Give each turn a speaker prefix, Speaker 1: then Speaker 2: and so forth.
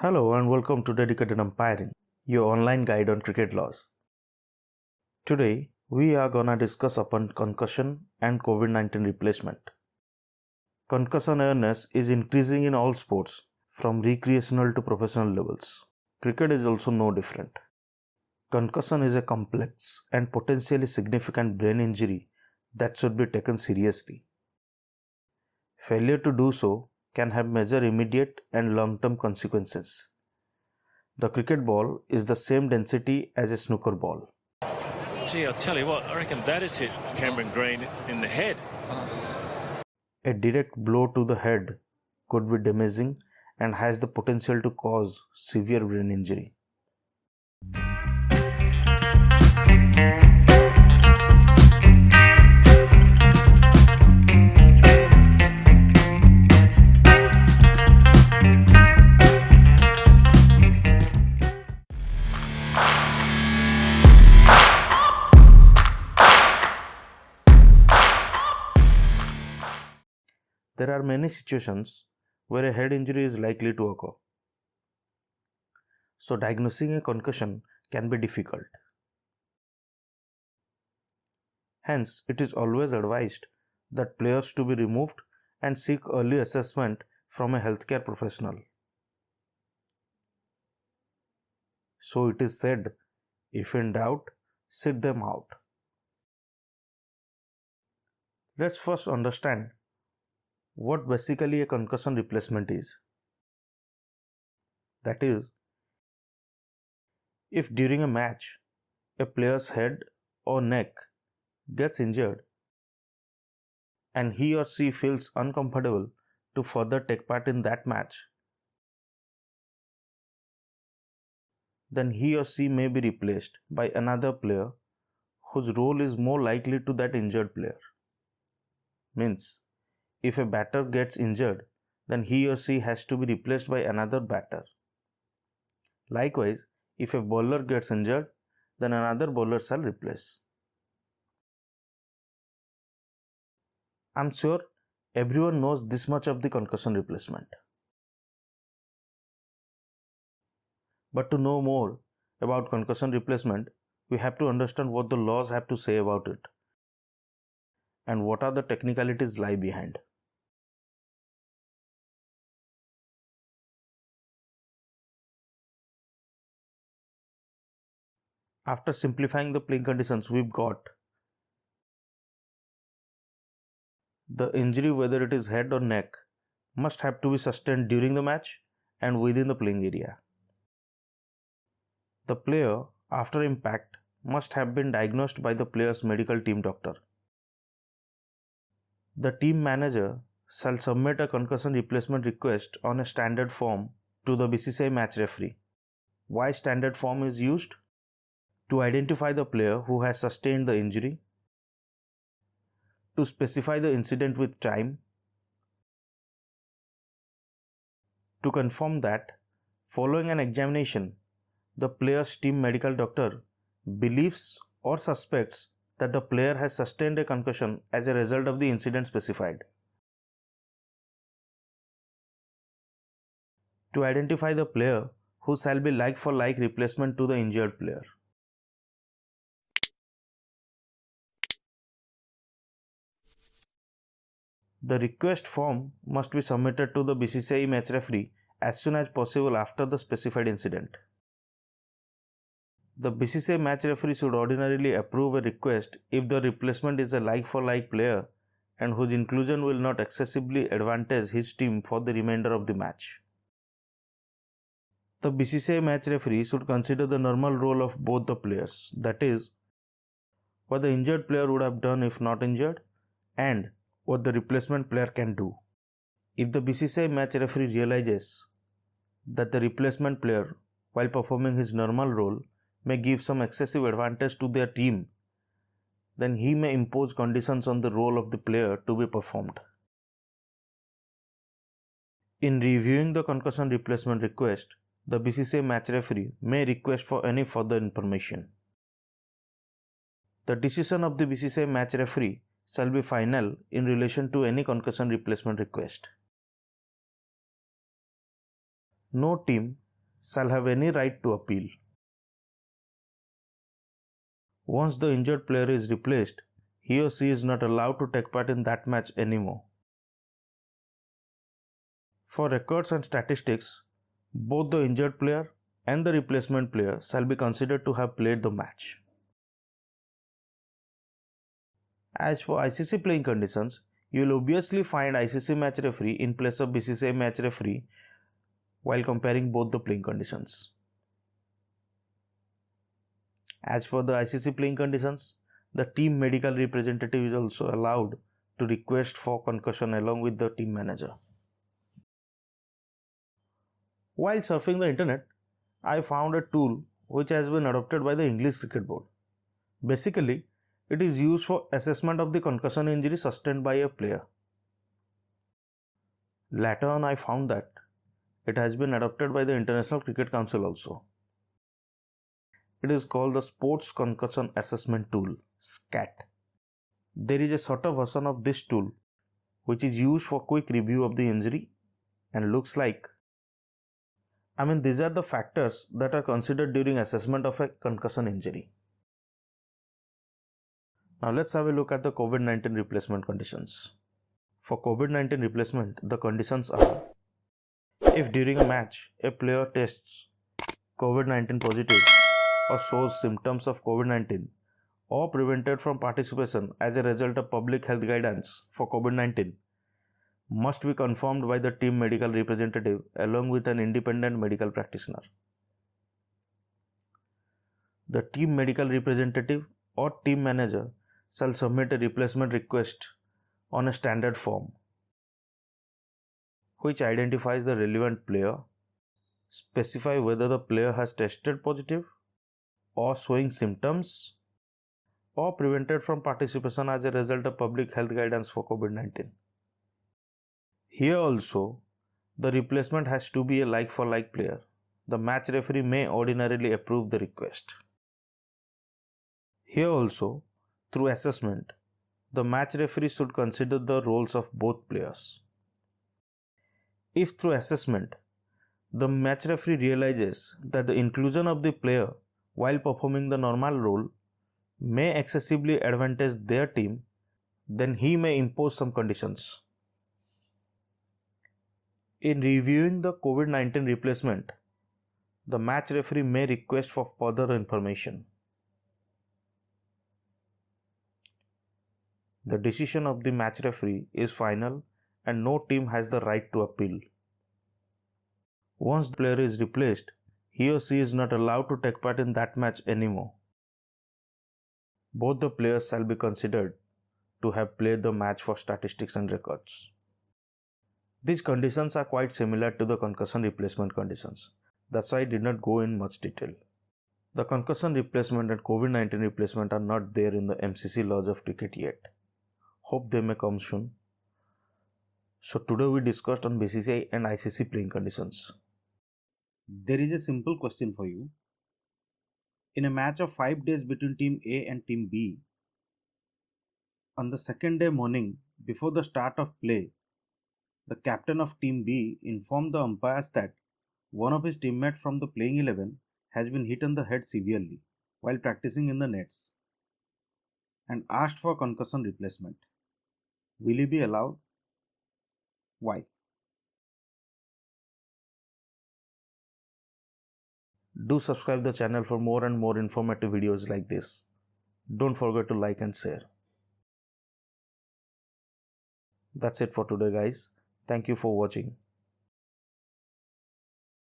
Speaker 1: Hello and welcome to Dedicated Umpiring, your online guide on cricket laws. Today, we are gonna discuss upon concussion and COVID-19 replacement. Concussion awareness is increasing in all sports, from recreational to professional levels. Cricket is also no different. Concussion is a complex and potentially significant brain injury that should be taken seriously. Failure to do so can have major immediate and long-term consequences. The cricket ball is the same density as a snooker ball.
Speaker 2: Gee, I'll tell you what, I reckon that has hit Cameron Green in the head.
Speaker 1: A direct blow to the head could be damaging and has the potential to cause severe brain injury. There are many situations where a head injury is likely to occur. So diagnosing a concussion can be difficult. Hence, it is always advised that players to be removed and seek early assessment from a healthcare professional. So it is said, if in doubt, sit them out. Let's first understand what basically a concussion replacement is. That is, if during a match a player's head or neck gets injured and he or she feels uncomfortable to further take part in that match, then he or she may be replaced by another player whose role is more likely to that injured player. Means, if a batter gets injured, then he or she has to be replaced by another batter. Likewise, if a bowler gets injured, then another bowler shall replace. I'm sure everyone knows this much of the concussion replacement. But to know more about concussion replacement, we have to understand what the laws have to say about it and what are the technicalities lie behind. After simplifying the playing conditions, we've got the injury, whether it is head or neck, must have to be sustained during the match and within the playing area. The player, after impact, must have been diagnosed by the player's medical team doctor. The team manager shall submit a concussion replacement request on a standard form to the BCCI match referee. Why standard form is used? To identify the player who has sustained the injury, to specify the incident with time, to confirm that following an examination, the player's team medical doctor believes or suspects that the player has sustained a concussion as a result of the incident specified, to identify the player who shall be like for like replacement to the injured player. The request form must be submitted to the BCCI match referee as soon as possible after the specified incident. The BCCI match referee should ordinarily approve a request if the replacement is a like-for-like player and whose inclusion will not excessively advantage his team for the remainder of the match. The BCCI match referee should consider the normal role of both the players, that is, what the injured player would have done if not injured, and what the replacement player can do. If the BCCI match referee realizes that the replacement player, while performing his normal role, may give some excessive advantage to their team, then he may impose conditions on the role of the player to be performed. In reviewing the concussion replacement request, the BCCI match referee may request for any further information. The decision of the BCCI match referee shall be final in relation to any concussion replacement request. No team shall have any right to appeal. Once the injured player is replaced, he or she is not allowed to take part in that match anymore. For records and statistics, both the injured player and the replacement player shall be considered to have played the match. As for ICC playing conditions, you will obviously find ICC match referee in place of BCCI match referee while comparing both the playing conditions. As for the ICC playing conditions, the team medical representative is also allowed to request for concussion along with the team manager. While surfing the internet, I found a tool which has been adopted by the English Cricket Board. Basically, it is used for assessment of the concussion injury sustained by a player. Later on, I found that it has been adopted by the International Cricket Council also. It is called the Sports Concussion Assessment Tool, SCAT. There is a shorter version of this tool which is used for quick review of the injury and looks like, these are the factors that are considered during assessment of a concussion injury. Now let's have a look at the COVID-19 replacement conditions. For COVID-19 replacement, the conditions are: if during a match a player tests COVID-19 positive or shows symptoms of COVID-19 or prevented from participation as a result of public health guidance for COVID-19, must be confirmed by the team medical representative along with an independent medical practitioner. The team medical representative or team manager shall submit a replacement request on a standard form which identifies the relevant player, specify whether the player has tested positive or showing symptoms or prevented from participation as a result of public health guidance for COVID-19. Here also, the replacement has to be a like-for-like player. The match referee may ordinarily approve the request. Here also, through assessment, the match referee should consider the roles of both players. If through assessment, the match referee realizes that the inclusion of the player while performing the normal role may excessively advantage their team, then he may impose some conditions. In reviewing the COVID-19 replacement, the match referee may request for further information. The decision of the match referee is final and no team has the right to appeal. Once the player is replaced, he or she is not allowed to take part in that match anymore. Both the players shall be considered to have played the match for statistics and records. These conditions are quite similar to the concussion replacement conditions. That's why I did not go in much detail. The concussion replacement and COVID-19 replacement are not there in the MCC laws of cricket yet. Hope they may come soon. So today we discussed on BCCI and ICC playing conditions.
Speaker 3: There is a simple question for you. In a match of 5 days between Team A and Team B, on the second day morning before the start of play, the captain of Team B informed the umpires that one of his teammates from the playing 11 has been hit on the head severely while practicing in the nets and asked for concussion replacement. Will he be allowed? Why?
Speaker 1: Do subscribe the channel for more and more informative videos like this. Don't forget to like and share. That's it for today, guys. Thank you for watching.